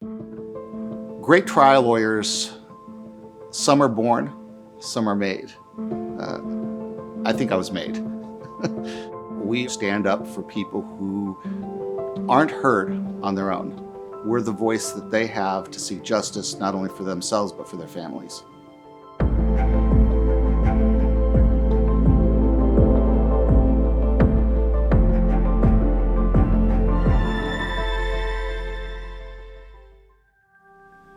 Great trial lawyers, some are born, some are made. I think I was made. We stand up for people who aren't heard on their own. We're the voice that they have to seek justice, not only for themselves, but for their families.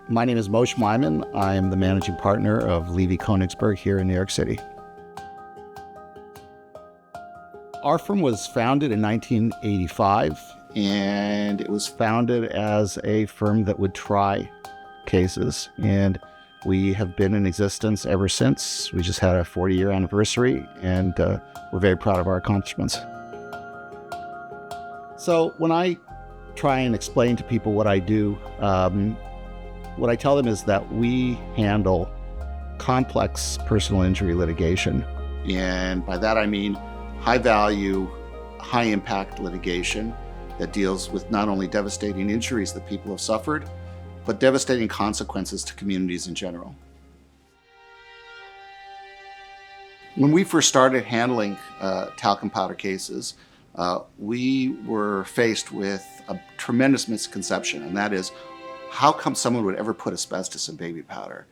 My name is Moshe Maimon. I am the managing partner of Levy Konigsberg here in New York City. Our firm was founded in 1985, and it was founded as a firm that would try cases. And we have been in existence ever since. We just had a 40-year anniversary, and we're very proud of our accomplishments. So when I try and explain to people what I do, what I tell them is that we handle complex personal injury litigation. And by that I mean high value, high impact litigation that deals with not only devastating injuries that people have suffered, but devastating consequences to communities in general. When we first started handling talc and powder cases, we were faced with a tremendous misconception, and that is, how come someone would ever put asbestos in baby powder?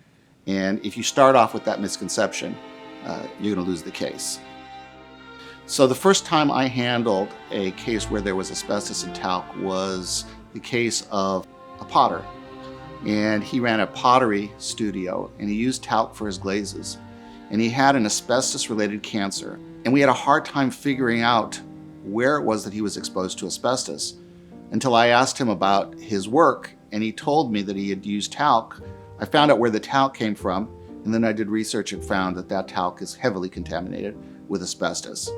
And if you start off with that misconception, you're going to lose the case. So the first time I handled a case where there was asbestos in talc was the case of a potter. And he ran a pottery studio, and he used talc for his glazes. And he had an asbestos-related cancer. And we had a hard time figuring out where it was that he was exposed to asbestos until I asked him about his work, and he told me that he had used talc. I found out where the talc came from, and then I did research and found that that talc is heavily contaminated with asbestos.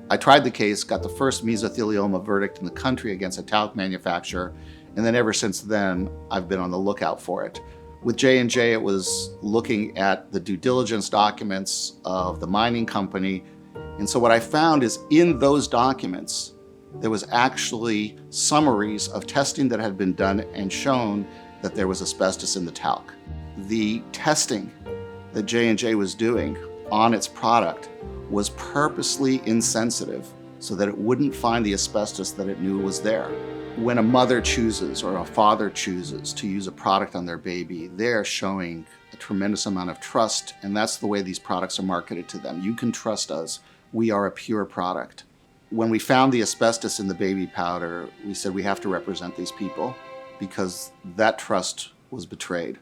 I tried the case, got the first mesothelioma verdict in the country against a talc manufacturer, and then ever since then, I've been on the lookout for it. With J&J, it was looking at the due diligence documents of the mining company, and so what I found is in those documents, there was actually summaries of testing that had been done and shown that there was asbestos in the talc. The testing that J&J was doing on its product was purposely insensitive so that it wouldn't find the asbestos that it knew was there. When a mother chooses or a father chooses to use a product on their baby, they're showing a tremendous amount of trust, and that's the way these products are marketed to them. You can trust us. We are a pure product. When we found the asbestos in the baby powder, we said we have to represent these people because that trust was betrayed.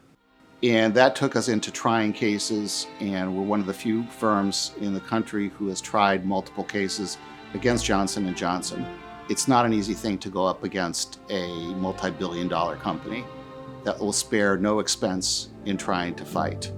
And that took us into trying cases, and we're one of the few firms in the country who has tried multiple cases against Johnson & Johnson. It's not an easy thing to go up against a multi-billion-dollar company that will spare no expense in trying to fight.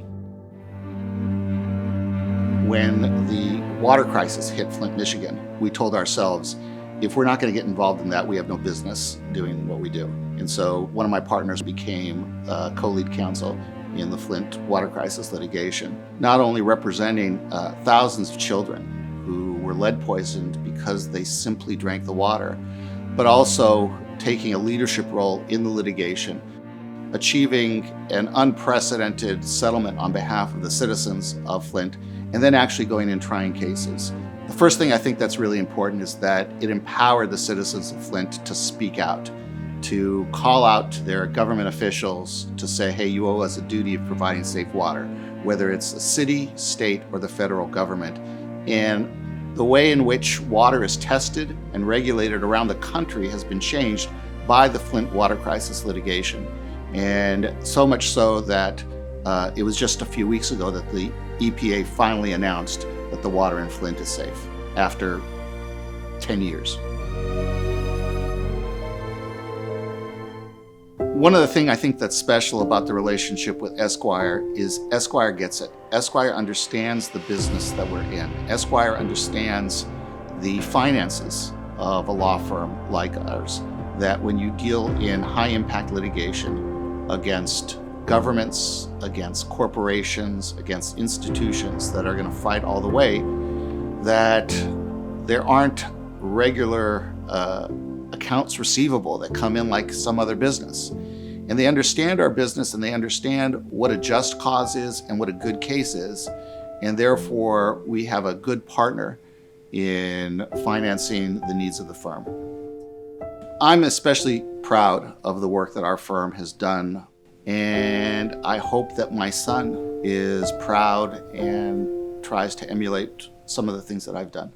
When the water crisis hit Flint, Michigan, we told ourselves, if we're not going to get involved in that, we have no business doing what we do. And so one of my partners became co-lead counsel in the Flint water crisis litigation, not only representing thousands of children who were lead poisoned because they simply drank the water, but also taking a leadership role in the litigation, achieving an unprecedented settlement on behalf of the citizens of Flint, and then actually going and trying cases. The first thing I think that's really important is that it empowered the citizens of Flint to speak out, to call out to their government officials to say, hey, you owe us a duty of providing safe water, whether it's the city, state, or the federal government. And the way in which water is tested and regulated around the country has been changed by the Flint water crisis litigation. And so much so that it was just a few weeks ago that the EPA finally announced that the water in Flint is safe after 10 years. One of the things I think that's special about the relationship with Esquire is Esquire gets it. Esquire understands the business that we're in. Esquire understands the finances of a law firm like ours, that when you deal in high impact litigation against governments, against corporations, against institutions that are going to fight all the way, that there aren't regular accounts receivable that come in like some other business. And they understand our business, and they understand what a just cause is and what a good case is. And therefore, we have a good partner in financing the needs of the firm. I'm especially proud of the work that our firm has done, and I hope that my son is proud and tries to emulate some of the things that I've done.